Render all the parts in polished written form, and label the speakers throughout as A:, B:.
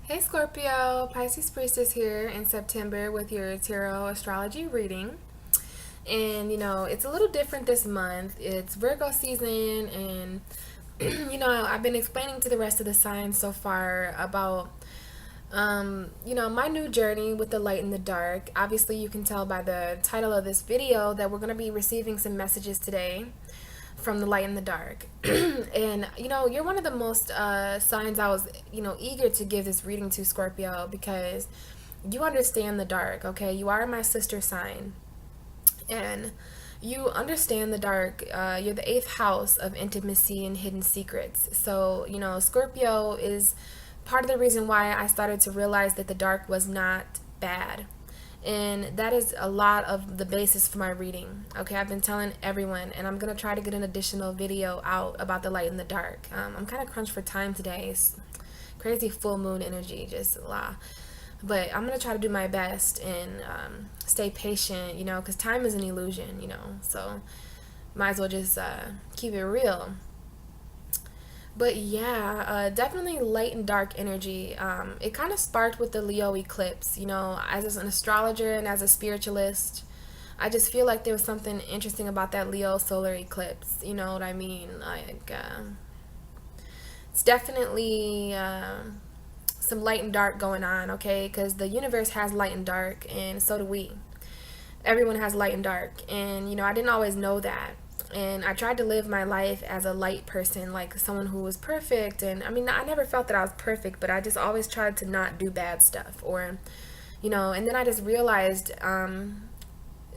A: Hey Scorpio, Pisces Priestess here in September with your tarot astrology reading. And it's a little different this month. It's Virgo season, and I've been explaining to the rest of the signs so far about my new journey with the light and the dark. Obviously, you can tell by the title of this video that we're going to be receiving some messages today from the light and the dark. And you're one of the most signs I was eager to give this reading to, Scorpio, because you understand the dark. Okay, you are my sister sign, and you understand the dark. You're the eighth house of intimacy and hidden secrets. So Scorpio is part of the reason why I started to realize that the dark was not bad. And that is a lot of the basis for my reading. Okay, I've been telling everyone, and I'm going to try to get an additional video out about the light and the dark. I'm kind of crunched for time today. It's crazy full moon energy, just blah. But I'm going to try to do my best and stay patient, because time is an illusion, so might as well just keep it real. But yeah, definitely light and dark energy. It kind of sparked with the Leo eclipse. As an astrologer and as a spiritualist, I just feel like there was something interesting about that Leo solar eclipse. You know what I mean? Like, it's definitely some light and dark going on, okay? Because the universe has light and dark, and so do we. Everyone has light and dark, and I didn't always know that. And I tried to live my life as a light person, like someone who was perfect. And I mean, I never felt that I was perfect, but I just always tried to not do bad stuff. And then I just realized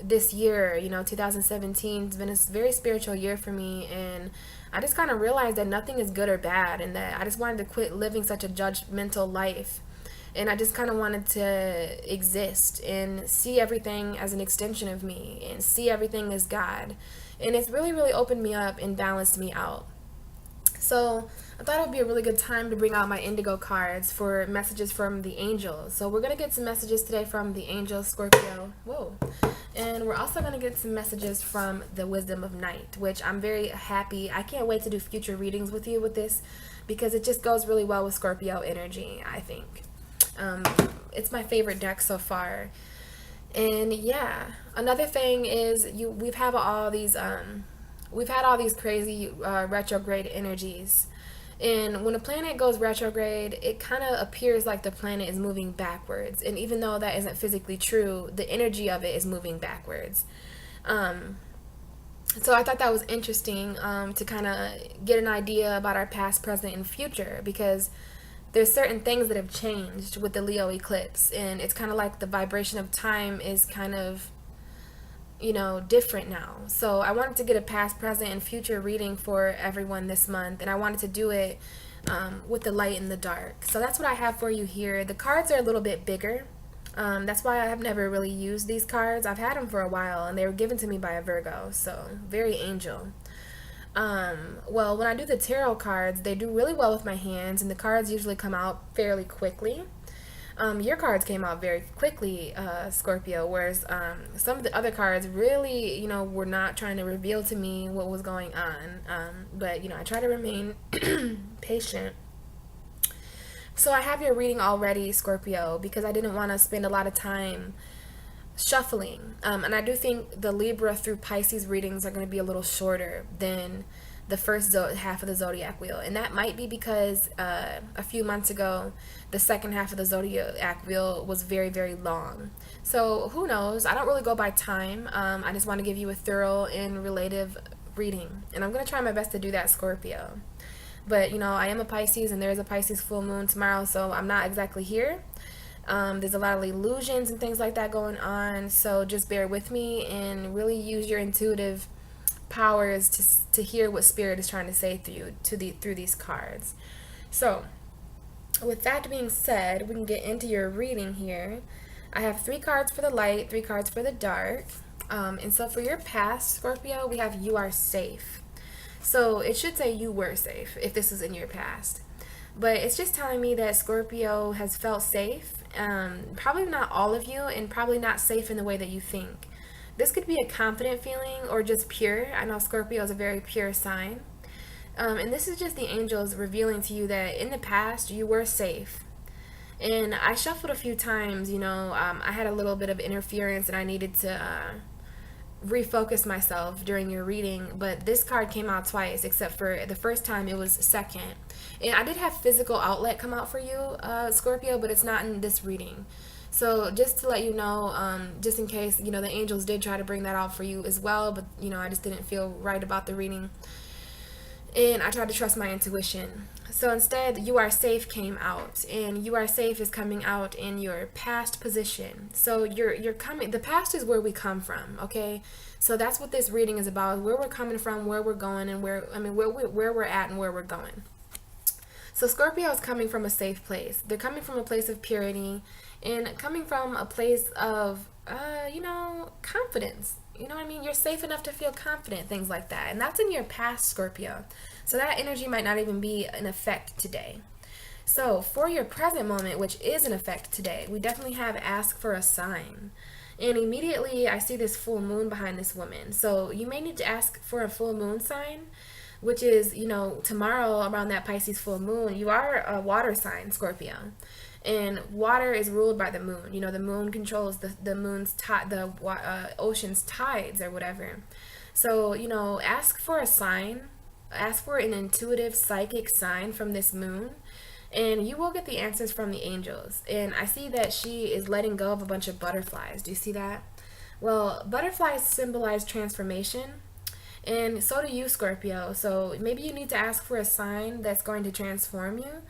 A: this year, 2017 has been a very spiritual year for me. And I just kind of realized that nothing is good or bad, and that I just wanted to quit living such a judgmental life. And I just kind of wanted to exist and see everything as an extension of me and see everything as God. And it's really, really opened me up and balanced me out. So I thought it would be a really good time to bring out my indigo cards for messages from the angels. So we're going to get some messages today from the angels, Scorpio. Whoa. And we're also going to get some messages from the wisdom of night, which I'm very happy. I can't wait to do future readings with you with this, because it just goes really well with Scorpio energy, I think. It's my favorite deck so far. And yeah, another thing is we've had all these crazy retrograde energies. And when a planet goes retrograde, it kind of appears like the planet is moving backwards. And even though that isn't physically true, the energy of it is moving backwards. So I thought that was interesting to kind of get an idea about our past, present, and future, because there's certain things that have changed with the Leo eclipse, and it's kind of like the vibration of time is kind of different now. So I wanted to get a past, present, and future reading for everyone this month, and I wanted to do it with the light and the dark. So that's what I have for you here. The cards are a little bit bigger. That's why I have never really used these cards. I've had them for a while, and they were given to me by a Virgo, so very angel. Well, when I do the tarot cards, they do really well with my hands, and the cards usually come out fairly quickly. Your cards came out very quickly, Scorpio, whereas some of the other cards really, were not trying to reveal to me what was going on. But I try to remain patient. So I have your reading already, Scorpio, because I didn't want to spend a lot of time shuffling. And I do think the Libra through Pisces readings are going to be a little shorter than the first half of the zodiac wheel. And that might be because a few months ago, the second half of the zodiac wheel was very, very long. So who knows? I don't really go by time. I just want to give you a thorough and relative reading. And I'm going to try my best to do that, Scorpio. But, I am a Pisces, and there's a Pisces full moon tomorrow, so I'm not exactly here. There's a lot of illusions and things like that going on, so just bear with me and really use your intuitive powers to hear what Spirit is trying to say through these cards. So, with that being said, we can get into your reading here. I have 3 cards for the light, 3 cards for the dark. And so for your past, Scorpio, we have you are safe. So it should say you were safe if this is in your past. But it's just telling me that Scorpio has felt safe. Probably not all of you, and probably not safe in the way that you think. This could be a confident feeling or just pure. I know Scorpio is a very pure sign. And this is just the angels revealing to you that in the past you were safe. And I shuffled a few times, I had a little bit of interference and I needed to refocus myself during your reading, but this card came out twice, except for the first time it was second. And I did have physical outlet come out for you, Scorpio, but it's not in this reading. So just to let you know, just in case, the angels did try to bring that out for you as well, but, I just didn't feel right about the reading. And I tried to trust my intuition. So instead, you are safe came out, and you are safe is coming out in your past position. So you're coming. The past is where we come from. Okay, so that's what this reading is about: where we're coming from, where we're going, and where we're at and where we're going. So Scorpio is coming from a safe place. They're coming from a place of purity, and coming from a place of confidence. You know what I mean? You're safe enough to feel confident, things like that. And that's in your past, Scorpio. So that energy might not even be in effect today. So for your present moment, which is in effect today, we definitely have ask for a sign. And immediately I see this full moon behind this woman. So you may need to ask for a full moon sign, which is, tomorrow around that Pisces full moon. You are a water sign, Scorpio. And water is ruled by the moon. The moon controls the moon's ocean's tides or whatever. So, ask for a sign. Ask for an intuitive psychic sign from this moon, and you will get the answers from the angels. And I see that she is letting go of a bunch of butterflies. Do you see that? Well, butterflies symbolize transformation, and so do you, Scorpio. So maybe you need to ask for a sign that's going to transform you.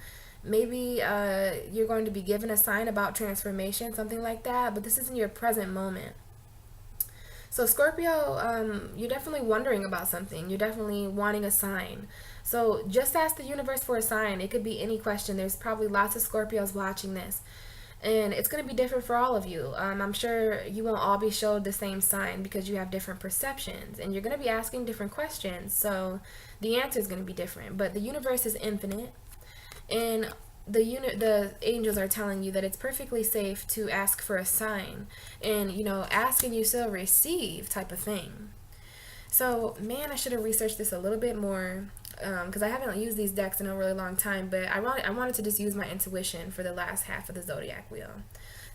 A: Maybe you're going to be given a sign about transformation, something like that, but this is in your present moment. So Scorpio, you're definitely wondering about something. You're definitely wanting a sign. So just ask the universe for a sign. It could be any question. There's probably lots of Scorpios watching this. And it's going to be different for all of you. I'm sure you won't all be showed the same sign because you have different perceptions. And you're going to be asking different questions. So the answer is going to be different. But the universe is infinite. And the angels are telling you that it's perfectly safe to ask for a sign, and ask and you shall receive type of thing. So man, I should have researched this a little bit more, because I haven't used these decks in a really long time, but I wanted to just use my intuition for the last half of the zodiac wheel.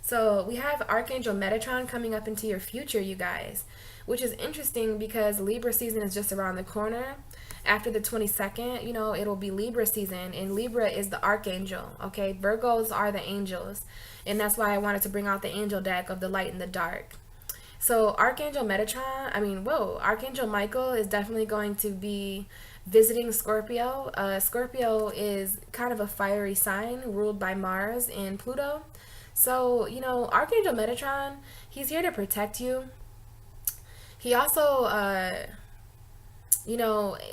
A: So we have Archangel Metatron coming up into your future, you guys, which is interesting because Libra season is just around the corner. After the 22nd, it'll be Libra season, and Libra is the archangel, okay? Virgos are the angels, and that's why I wanted to bring out the angel deck of the light and the dark. So Archangel Michael is definitely going to be visiting Scorpio. Scorpio is kind of a fiery sign ruled by Mars and Pluto. So, Archangel Metatron, he's here to protect you. He also,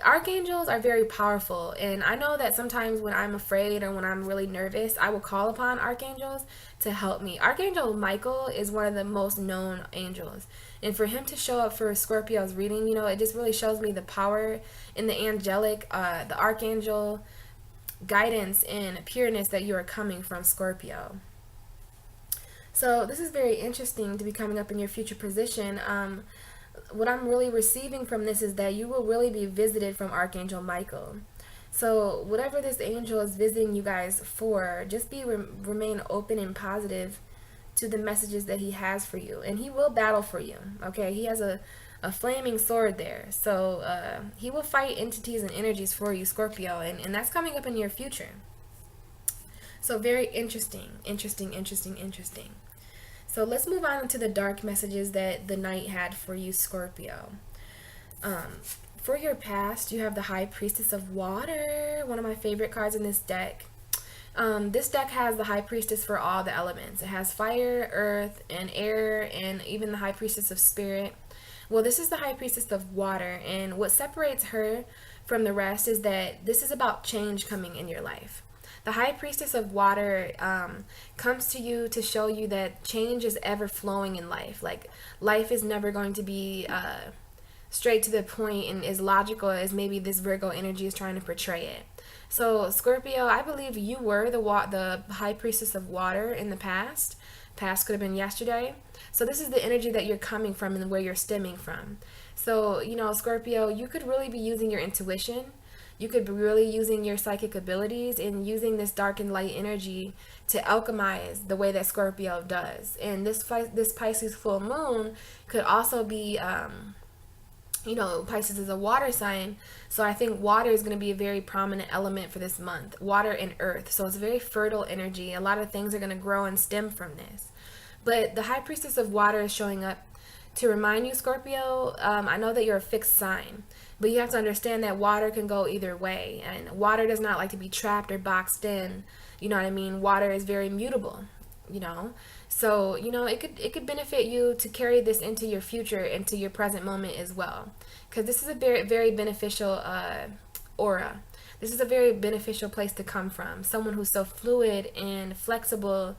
A: archangels are very powerful, and I know that sometimes when I'm afraid or when I'm really nervous, I will call upon archangels to help me. Archangel Michael is one of the most known angels, and for him to show up for Scorpio's reading, it just really shows me the power in the angelic, the archangel guidance and pureness that you are coming from, Scorpio. So this is very interesting to be coming up in your future position. What I'm really receiving from this is that you will really be visited from Archangel Michael. So whatever this angel is visiting you guys for, just remain open and positive to the messages that he has for you. And he will battle for you, okay? He has a flaming sword there. So he will fight entities and energies for you, Scorpio. And that's coming up in your future. So very interesting. So let's move on to the dark messages that the night had for you, Scorpio. For your past, you have the High Priestess of Water, one of my favorite cards in this deck. This deck has the High Priestess for all the elements. It has fire, earth, and air, and even the High Priestess of Spirit. Well, this is the High Priestess of Water, and what separates her from the rest is that this is about change coming in your life. The High Priestess of Water comes to you to show you that change is ever flowing in life. Like, life is never going to be straight to the point and as logical as maybe this Virgo energy is trying to portray it. So, Scorpio, I believe you were the High Priestess of Water in the past. Past could have been yesterday. So this is the energy that you're coming from and where you're stemming from. So, Scorpio, you could really be using your intuition. You could be really using your psychic abilities and using this dark and light energy to alchemize the way that Scorpio does. And this Pisces full moon could also be, Pisces is a water sign, so I think water is going to be a very prominent element for this month. Water and earth, so it's a very fertile energy. A lot of things are going to grow and stem from this. But the High Priestess of Water is showing up to remind you, Scorpio. I know that you're a fixed sign, but you have to understand that water can go either way, and water does not like to be trapped or boxed in. You know what I mean? Water is very mutable. You know, so it could benefit you to carry this into your future, into your present moment as well, because this is a very very beneficial aura. This is a very beneficial place to come from. Someone who's so fluid and flexible,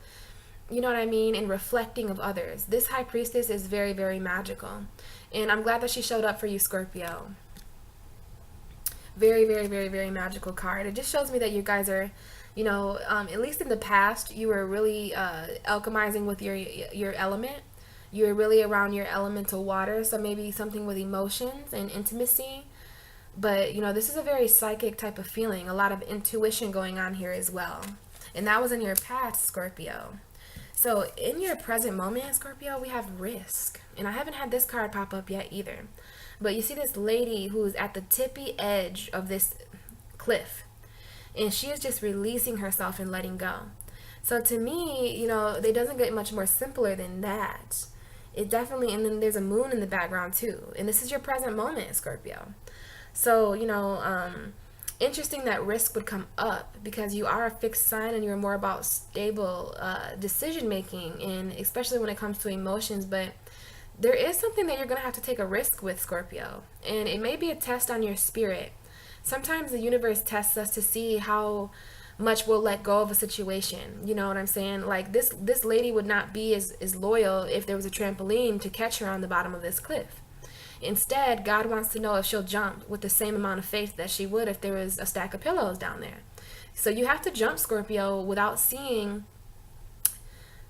A: you know what I mean, and reflecting of others. This High Priestess is very very magical, and I'm glad that she showed up for you, Scorpio. Very very very very magical card. It just shows me that you guys are, at least in the past, you were really alchemizing with your element. You were really around your elemental water, so maybe something with emotions and intimacy. But this is a very psychic type of feeling, a lot of intuition going on here as well. And that was in your past, Scorpio. So in your present moment, Scorpio, we have risk. And I haven't had this card pop up yet either. But you see this lady who's at the tippy edge of this cliff, and she is just releasing herself and letting go. So to me, it doesn't get much more simpler than that. It definitely, and then there's a moon in the background too, and this is your present moment, Scorpio. So interesting that risk would come up, because you are a fixed sign and you're more about stable decision making, and especially when it comes to emotions. But there is something that you're going to have to take a risk with, Scorpio, and it may be a test on your spirit. Sometimes the universe tests us to see how much we'll let go of a situation. You know what I'm saying? Like this lady would not be as loyal if there was a trampoline to catch her on the bottom of this cliff. Instead, God wants to know if she'll jump with the same amount of faith that she would if there was a stack of pillows down there. So you have to jump, Scorpio, without seeing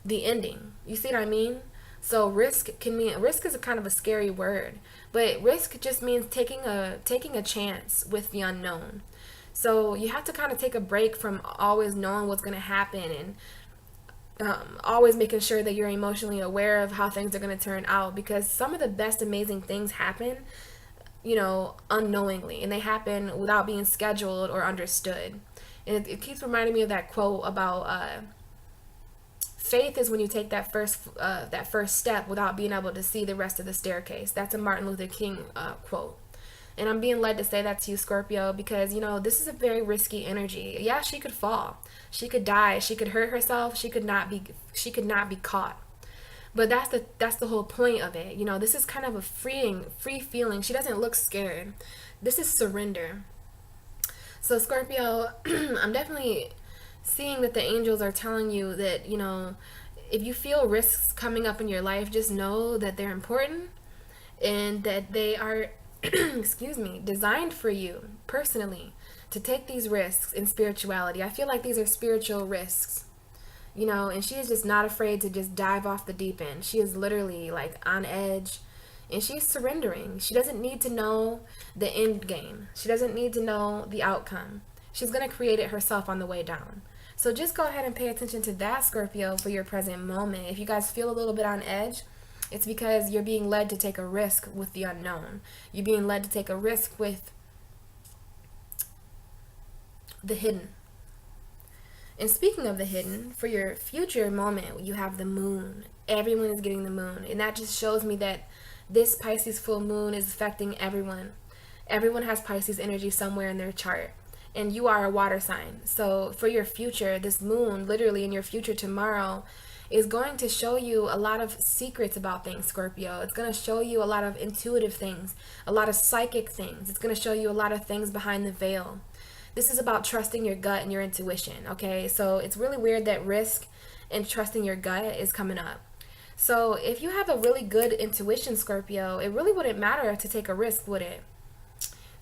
A: the ending. You see what I mean? So risk is a kind of a scary word, but risk just means taking a chance with the unknown. So you have to kind of take a break from always knowing what's going to happen, and always making sure that you're emotionally aware of how things are going to turn out, because some of the best amazing things happen, unknowingly, and they happen without being scheduled or understood. And it keeps reminding me of that quote about faith is when you take that first step without being able to see the rest of the staircase. That's a Martin Luther King quote. And I'm being led to say that to you, Scorpio, because this is a very risky energy. Yeah, she could fall, she could die, she could hurt herself, she could not be caught. But that's the whole point of it. This is kind of a free feeling. She doesn't look scared. This is surrender. So Scorpio, I'm definitely seeing that the angels are telling you that, if you feel risks coming up in your life, just know that they're important and that they are, excuse me, designed for you personally to take these risks in spirituality. I feel like these are spiritual risks, and she is just not afraid to just dive off the deep end. She is literally like on edge, and she's surrendering. She doesn't need to know the end game. She doesn't need to know the outcome. She's going to create it herself on the way down. So just go ahead and pay attention to that, Scorpio, for your present moment. If you guys feel a little bit on edge, it's because you're being led to take a risk with the unknown. You're being led to take a risk with the hidden. And speaking of the hidden, for your future moment, you have the moon. Everyone is getting the moon. And that just shows me that this Pisces full moon is affecting everyone. Everyone has Pisces energy somewhere in their chart. And you are a water sign. So for your future, this moon, literally in your future tomorrow, is going to show you a lot of secrets about things, Scorpio. It's going to show you a lot of intuitive things, a lot of psychic things. It's going to show you a lot of things behind the veil. This is about trusting your gut and your intuition, okay? So it's really weird that risk and trusting your gut is coming up. So if you have a really good intuition, Scorpio, it really wouldn't matter to take a risk, would it?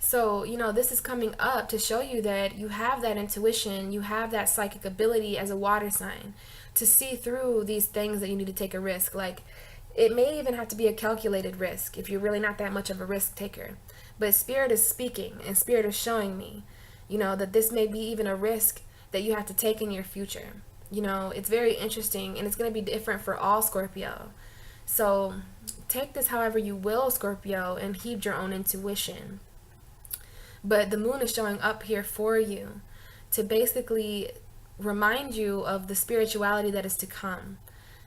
A: So, this is coming up to show you that you have that intuition, you have that psychic ability as a water sign to see through these things that you need to take a risk. Like, it may even have to be a calculated risk if you're really not that much of a risk taker. But Spirit is speaking, and Spirit is showing me that this may be even a risk that you have to take in your future. It's very interesting, and it's going to be different for all Scorpio. So take this however you will, Scorpio, and heed your own intuition. But the moon is showing up here for you to basically remind you of the spirituality that is to come.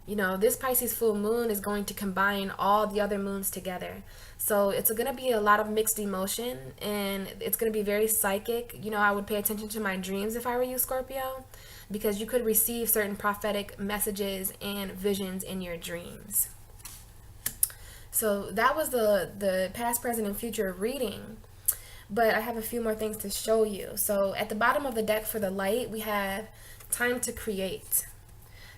A: This Pisces full moon is going to combine all the other moons together. So it's going to be a lot of mixed emotion, and it's going to be very psychic. I would pay attention to my dreams if I were you, Scorpio, because you could receive certain prophetic messages and visions in your dreams. So that was the past, present, and future reading. But I have a few more things to show you. So at the bottom of the deck for the light, we have time to create.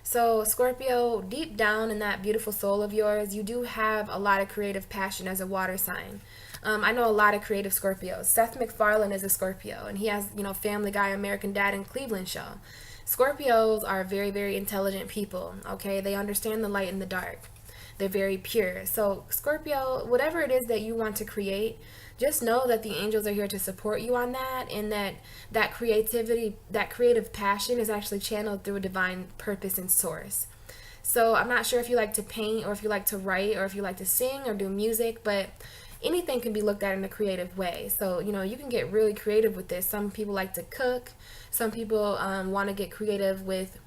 A: So Scorpio, deep down in that beautiful soul of yours, you do have a lot of creative passion as a water sign. I know a lot of creative Scorpios. Seth MacFarlane is a Scorpio, and he has, Family Guy, American Dad, and Cleveland Show. Scorpios are very, very intelligent people, okay? They understand the light and the dark. They're very pure. So Scorpio, whatever it is that you want to create, just know that the angels are here to support you on that, and that creativity, that creative passion is actually channeled through a divine purpose and source. So I'm not sure if you like to paint, or if you like to write, or if you like to sing or do music, but anything can be looked at in a creative way. So, you can get really creative with this. Some people like to cook. Some people want to get creative with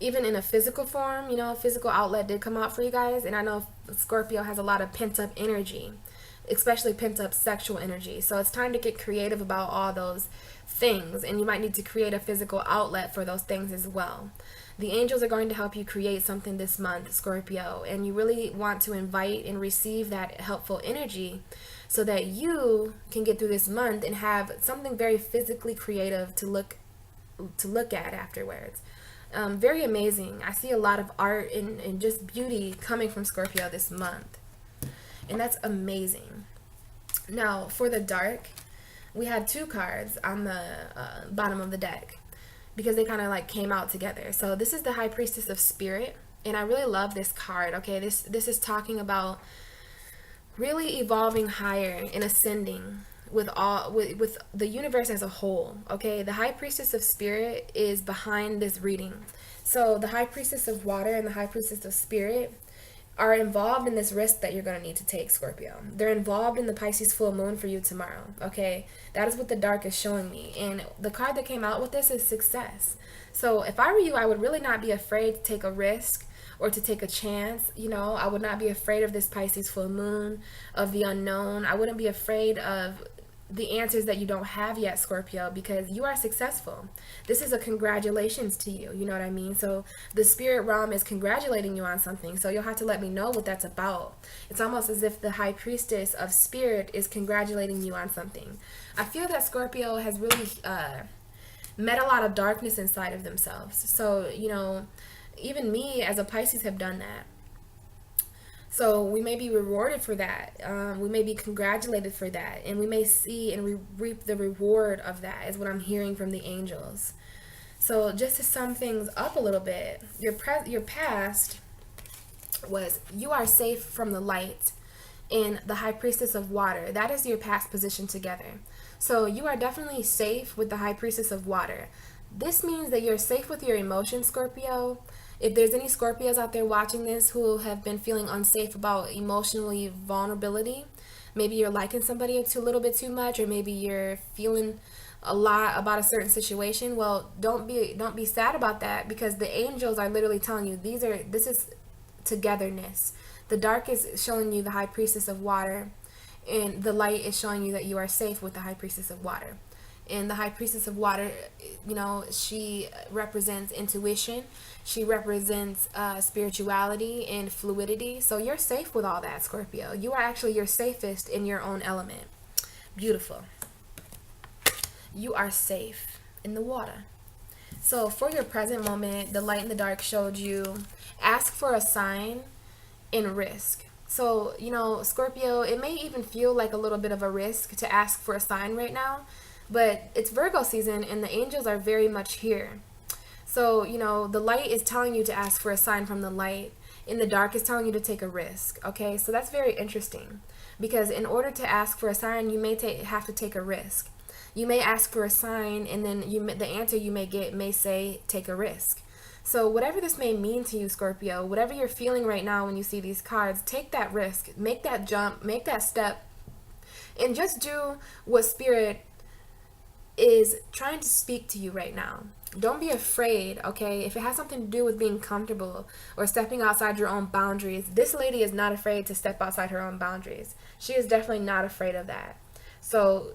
A: even in a physical form. A physical outlet did come out for you guys, and I know Scorpio has a lot of pent-up energy, especially pent-up sexual energy. So it's time to get creative about all those things, and you might need to create a physical outlet for those things as well. The angels are going to help you create something this month, Scorpio, and you really want to invite and receive that helpful energy so that you can get through this month and have something very physically creative to look at afterwards. Very amazing. I see a lot of art and just beauty coming from Scorpio this month. And that's amazing. Now, for the dark, we had two cards on the bottom of the deck because they kind of like came out together. So this is the High Priestess of Spirit, and I really love this card. Okay, this is talking about really evolving higher and ascending with the universe as a whole. Okay, the High Priestess of Spirit is behind this reading. So the High Priestess of Water and the High Priestess of Spirit are involved in this risk that you're going to need to take, Scorpio. They're involved in the Pisces full moon for you tomorrow, okay? That is what the dark is showing me. And the card that came out with this is success. So if I were you, I would really not be afraid to take a risk or to take a chance. I would not be afraid of this Pisces full moon, of the unknown. I wouldn't be afraid of the answers that you don't have yet, Scorpio, because you are successful. This is a congratulations to you, you know what I mean? So the spirit realm is congratulating you on something, so you'll have to let me know what that's about. It's almost as if the High Priestess of Spirit is congratulating you on something. I feel that Scorpio has really met a lot of darkness inside of themselves. So, even me as a Pisces have done that. So we may be rewarded for that. We may be congratulated for that. And we may see and reap the reward of that, is what I'm hearing from the angels. So just to sum things up a little bit, your past was you are safe from the light in the High Priestess of Water. That is your past position together. So you are definitely safe with the High Priestess of Water. This means that you're safe with your emotions, Scorpio. If there's any Scorpios out there watching this who have been feeling unsafe about emotionally vulnerability, maybe you're liking somebody a little bit too much, or maybe you're feeling a lot about a certain situation, well, don't be sad about that, because the angels are literally telling you this is togetherness. The dark is showing you the High Priestess of Water, and the light is showing you that you are safe with the High Priestess of Water. And the High Priestess of Water, she represents intuition. She represents spirituality and fluidity. So you're safe with all that, Scorpio. You are actually your safest in your own element. Beautiful. You are safe in the water. So for your present moment, the light and the dark showed you ask for a sign and risk. So, Scorpio, it may even feel like a little bit of a risk to ask for a sign right now, but it's Virgo season and the angels are very much here. So, the light is telling you to ask for a sign from the light, and the dark is telling you to take a risk. Okay, so that's very interesting, because in order to ask for a sign, you may have to take a risk. You may ask for a sign, and then the answer you may get may say, take a risk. So whatever this may mean to you, Scorpio, whatever you're feeling right now when you see these cards, take that risk, make that jump, make that step, and just do what Spirit is trying to speak to you right now. Don't be afraid, okay? If it has something to do with being comfortable or stepping outside your own boundaries, this lady is not afraid to step outside her own boundaries. She is definitely not afraid of that. So,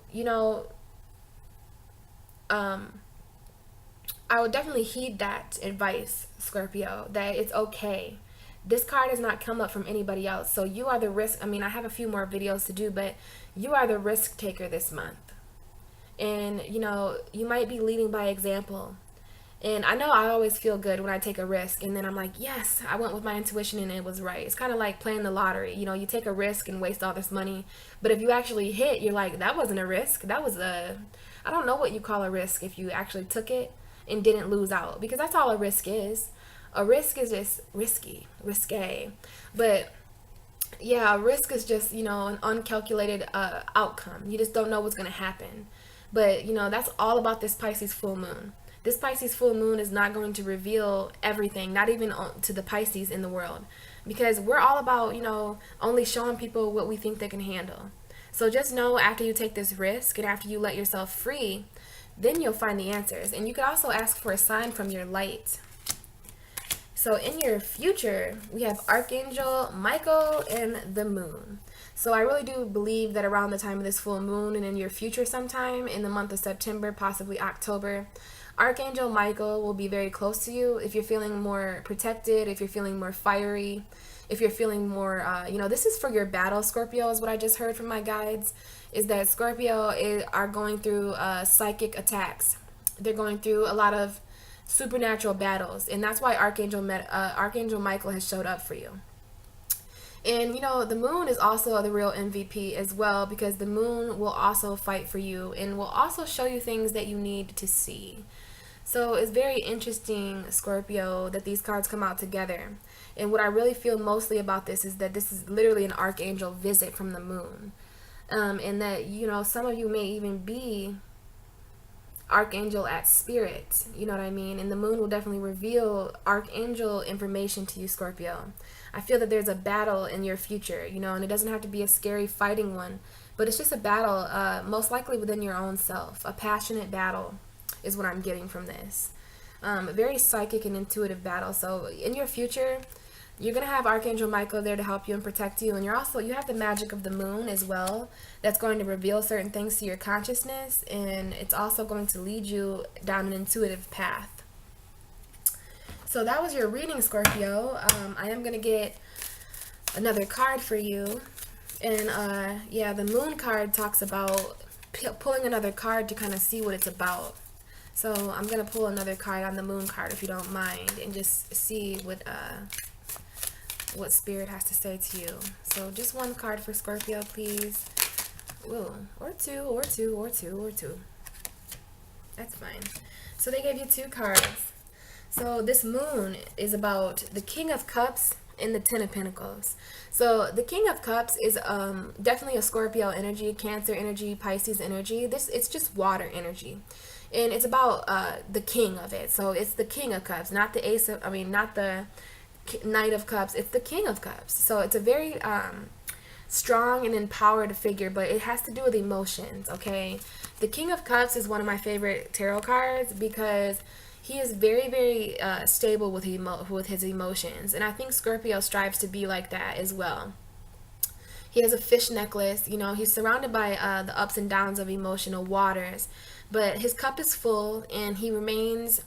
A: I would definitely heed that advice, Scorpio, that it's okay. This card has not come up from anybody else. So you are the risk. I mean, I have a few more videos to do, but you are the risk taker this month. And, you might be leading by example. And I know I always feel good when I take a risk, and then I'm like, yes, I went with my intuition and it was right. It's kind of like playing the lottery. You take a risk and waste all this money, but if you actually hit, you're like, that wasn't a risk. That was I don't know what you call a risk if you actually took it and didn't lose out, because that's all a risk is. A risk is just risque. But yeah, a risk is just, an uncalculated outcome. You just don't know what's going to happen. But, that's all about this Pisces full moon. This Pisces full moon is not going to reveal everything, not even to the Pisces in the world, because we're all about, only showing people what we think they can handle. So just know, after you take this risk and after you let yourself free, then you'll find the answers. And you could also ask for a sign from your light. So in your future, we have Archangel Michael and the moon. So I really do believe that around the time of this full moon and in your future sometime in the month of September, possibly October, Archangel Michael will be very close to you. If you're feeling more protected, if you're feeling more fiery, if you're feeling more, this is for your battle, Scorpio, is what I just heard from my guides, is that Scorpio are going through psychic attacks. They're going through a lot of supernatural battles, and that's why Archangel Michael has showed up for you. And the moon is also the real MVP as well, because the moon will also fight for you and will also show you things that you need to see. So it's very interesting, Scorpio, that these cards come out together. And what I really feel mostly about this is that this is literally an archangel visit from the moon. And that, some of you may even be archangel at spirit, you know what I mean? And the moon will definitely reveal archangel information to you, Scorpio. I feel that there's a battle in your future, and it doesn't have to be a scary fighting one, but it's just a battle, most likely within your own self. A passionate battle is what I'm getting from this. A very psychic and intuitive battle. So in your future, you're going to have Archangel Michael there to help you and protect you. And you have the magic of the moon as well. That's going to reveal certain things to your consciousness. And it's also going to lead you down an intuitive path. So that was your reading, Scorpio. I am going to get another card for you. And the moon card talks about pulling another card to kind of see what it's about. So I'm going to pull another card on the moon card, if you don't mind, and just see what Spirit has to say to you. So just one card for Scorpio, please. Ooh, or two. That's fine. So they gave you two cards. So this moon is about the King of Cups and the Ten of Pentacles. So the King of Cups is definitely a Scorpio energy, Cancer energy, Pisces energy. It's just water energy. And it's about the king of it. So it's the King of Cups, not the not the Knight of Cups. It's the King of Cups. So it's a very strong and empowered figure, but it has to do with emotions, okay? The King of Cups is one of my favorite tarot cards because he is very, very stable with his emotions. And I think Scorpio strives to be like that as well. He has a fish necklace. He's surrounded by the ups and downs of emotional waters. But his cup is full, and he remains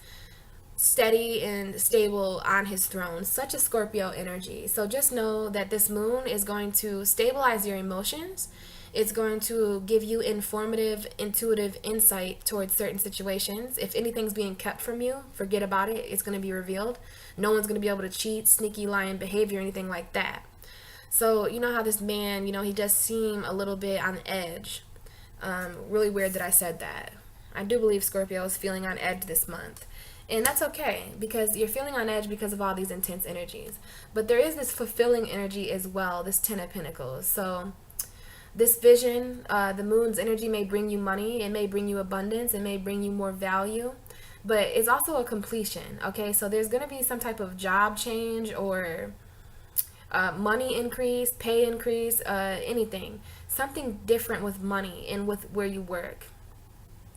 A: steady and stable on his throne. Such a Scorpio energy. So just know that this moon is going to stabilize your emotions. It's going to give you informative, intuitive insight towards certain situations. If anything's being kept from you, forget about it. It's going to be revealed. No one's going to be able to cheat, sneaky, lying behavior, anything like that. So you know how this man, he does seem a little bit on edge. Really weird that I said that. I do believe Scorpio is feeling on edge this month. And that's okay, because you're feeling on edge because of all these intense energies. But there is this fulfilling energy as well, this Ten of Pentacles. So This vision, the moon's energy may bring you money, it may bring you abundance, it may bring you more value, but it's also a completion. Okay, so there's going to be some type of job change or money increase, pay increase, anything, something different with money and with where you work.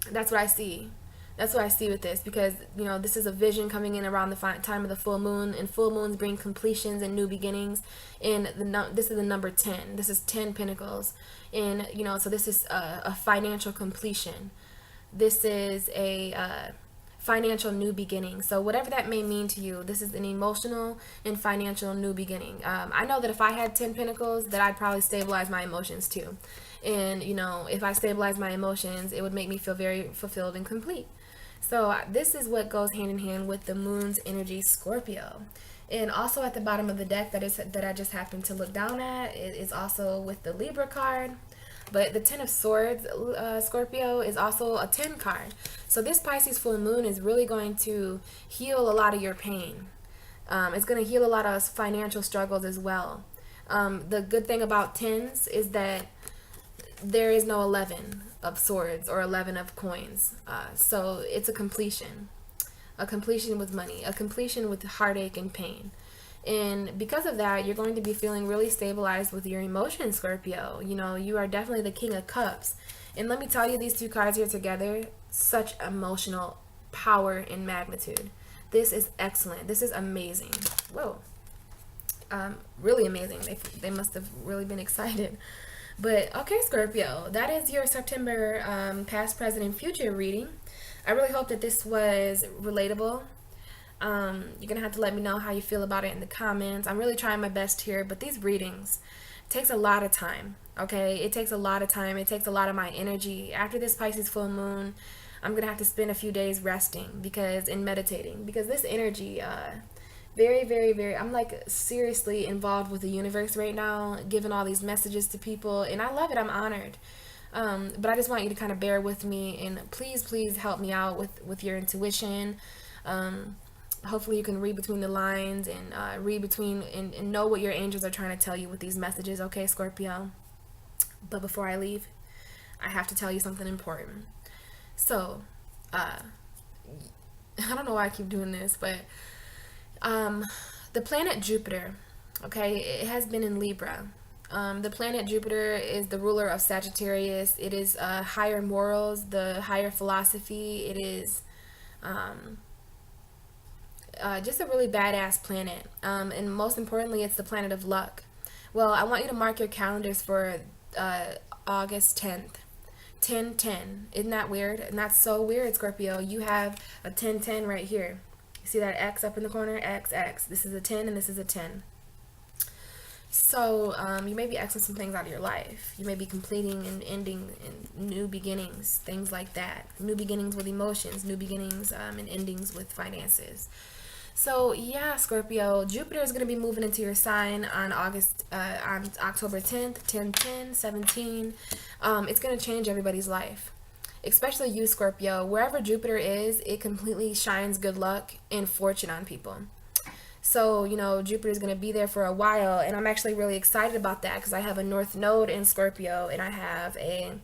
A: That's what I see. That's what I see with this, because this is a vision coming in around the time of the full moon, and full moons bring completions and new beginnings. And this is the number 10. This is 10 pentacles, and so this is a financial completion. This is a financial new beginning. So whatever that may mean to you, this is an emotional and financial new beginning. I know that if I had 10 pentacles, that I'd probably stabilize my emotions too. And if I stabilize my emotions, it would make me feel very fulfilled and complete. So this is what goes hand in hand with the moon's energy, Scorpio. And also at the bottom of the deck that I just happened to look down at, it is also with the Libra card. But the Ten of Swords, Scorpio, is also a 10 card. So this Pisces full moon is really going to heal a lot of your pain. It's going to heal a lot of financial struggles as well. The good thing about tens is that there is no 11 of swords or 11 of coins. So it's a completion with money, a completion with heartache and pain. And because of that, you're going to be feeling really stabilized with your emotions, Scorpio. You are definitely the King of Cups. And let me tell you, these two cards here together, such emotional power and magnitude. This is excellent. This is amazing. Whoa. Really amazing. They must have really been excited. But okay, Scorpio, that is your September past, present, and future reading. I really hope that this was relatable. You're gonna have to let me know how you feel about it in the comments. I'm really trying my best here, but these readings takes a lot of time. Okay, it takes a lot of time. It takes a lot of my energy. After this Pisces full moon, I'm gonna have to spend a few days resting and meditating, because this energy, very, very, very, I'm like seriously involved with the universe right now, giving all these messages to people, and I love it. I'm honored. But I just want you to kind of bear with me, and please help me out with your intuition. Hopefully you can read between the lines and read between and know what your angels are trying to tell you with these messages, okay, Scorpio? But before I leave, I have to tell you something important. So, I don't know why I keep doing this, but the planet Jupiter, okay, it has been in Libra. The planet Jupiter is the ruler of Sagittarius. It is higher morals, the higher philosophy. It is just a really badass planet. And most importantly, it's the planet of luck. Well, I want you to mark your calendars for August 10th. 10-10. Isn't that weird? And that's so weird, Scorpio. You have a 10-10 right here. You see that X up in the corner? X, X. This is a 10 and this is a 10. So you may be Xing some things out of your life. You may be completing and ending in new beginnings, things like that. New beginnings with emotions, new beginnings and endings with finances. So yeah, Scorpio, Jupiter is going to be moving into your sign on October 10th, 10-10, 17. It's going to change everybody's life, especially you, Scorpio. Wherever Jupiter is, it completely shines good luck and fortune on people. So, Jupiter is going to be there for a while, and I'm actually really excited about that because I have a North Node in Scorpio, and I have a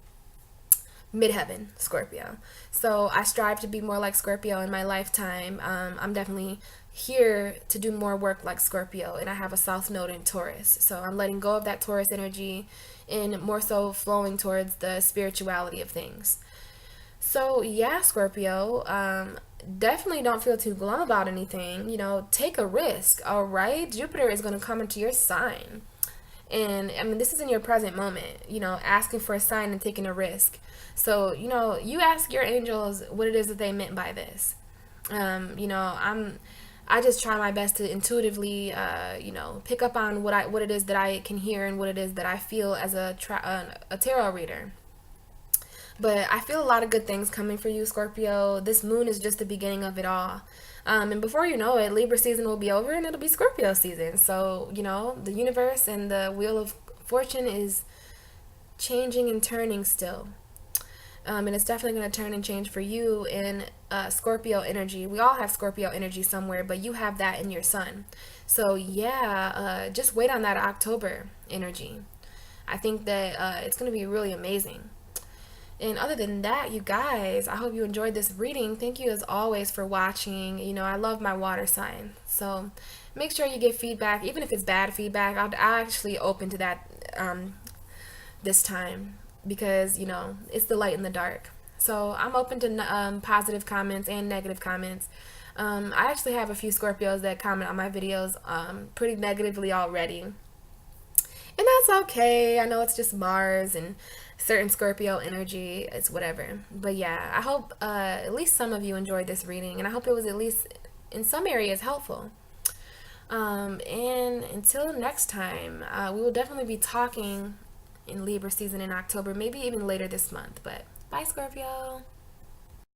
A: Midheaven Scorpio. So I strive to be more like Scorpio in my lifetime. I'm definitely here to do more work like Scorpio, and I have a South Node in Taurus. So I'm letting go of that Taurus energy and more so flowing towards the spirituality of things. So yeah, Scorpio, definitely don't feel too glum about anything. Take a risk, all right? Jupiter is going to come into your sign. And I mean, this is in your present moment, asking for a sign and taking a risk. So, you ask your angels what it is that they meant by this. I just try my best to intuitively, pick up on what it is that I can hear and what it is that I feel as a tarot reader. But I feel a lot of good things coming for you, Scorpio. This moon is just the beginning of it all. And before you know it, Libra season will be over and it'll be Scorpio season. So, the universe and the wheel of fortune is changing and turning still. And it's definitely going to turn and change for you in Scorpio energy. We all have Scorpio energy somewhere, but you have that in your sun. So, yeah, just wait on that October energy. I think that it's going to be really amazing. And other than that, you guys, I hope you enjoyed this reading. Thank you as always for watching. You know, I love my water sign. So make sure you give feedback, even if it's bad feedback. I'll actually open to that this time, because, you know, it's the light in the dark. So I'm open to positive comments and negative comments. I actually have a few Scorpios that comment on my videos pretty negatively already. And that's okay. I know it's just Mars and certain Scorpio energy. It's whatever. But yeah, I hope at least some of you enjoyed this reading. And I hope it was at least in some areas helpful. And until next time, we will definitely be talking in Libra season in October, maybe even later this month. But bye, Scorpio.